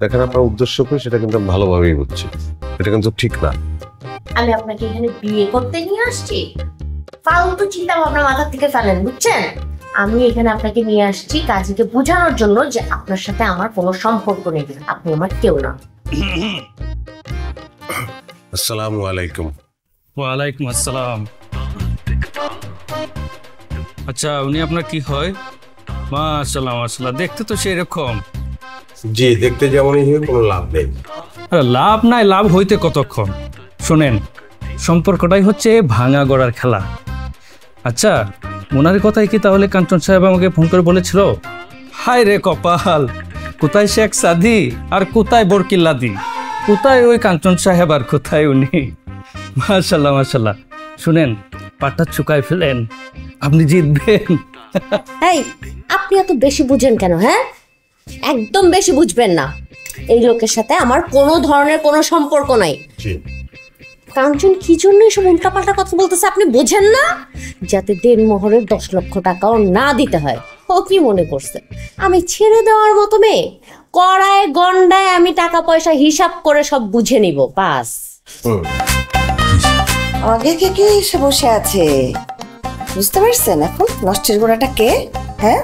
দেখেন আপনার উদ্দেশ্য কি সেটা কিন্তু আমি ভালোভাবেই বুঝছি, এটা কিন্তু ঠিক না। আমি আপনাকে এখানে বিয়ে করতে নিয়ে আসছি, ফালতু চিন্তা ভাবনা মাথা থেকে ফেলেন, বুঝছেন? আমি এখানে আপনাকে নিয়ে আসছি কাজীকে বোঝানোর জন্য যে আপনার সাথে আমার কোনো সম্পর্ক নেই, আপনি আমার কেউ না। আসসালামু আলাইকুম। ওয়ালাইকুম আসসালাম। আচ্ছা, উনি আপনার কি হয়? মাশাআল্লাহ মাশাআল্লাহ, দেখতে তো সেরকম। জি, দেখতে যেমনই হোক কোনো লাভ নেই। লাভ নাই, লাভ হইতে কতক্ষণ। শোনেন, সম্পর্কটাই হচ্ছে ভাঙা গড়ার খেলা। আচ্ছা, ওনার কথাই কি তাহলে কাঞ্চন সাহেব আমাকে ফোন করে বলেছিল? হায় রে কপাল, কোথায় শেখ সাদি আর কোথায় বরকিল্লাদি, কোথায় ওই কাঞ্চন সাহেব আর কোথায় উনি। মাশাআল্লাহ মাশাআল্লাহ। শুনেন, পাটটা চুকায় ফেলেন, আপনি জিতবেন। এই, আপনি এত বেশি বুঝেন কেন? হ্যাঁ, একদম বেশি বুঝবেন না। এই লোকের সাথে আমার কোনো ধরনের কোনো সম্পর্ক নাই। কাঞ্চন কি জন্য এসব উল্টাপাল্টা কথা বলতেছে আপনি বোঝেন না? যাতে দেনমোহরের 10 লক্ষ টাকাও না দিতে হয়। ও কি মনে করছে আমি ছেড়ে দেওয়ার মতো মেয়ে? কড়ায় গন্ডায় আমি টাকা পয়সা হিসাব করে সব বুঝে নিব, বাস। আগে কে কে এসে বসে আছে বুঝতে পারছেন? এখন নষ্টের গোড়াটা কে? হ্যাঁ,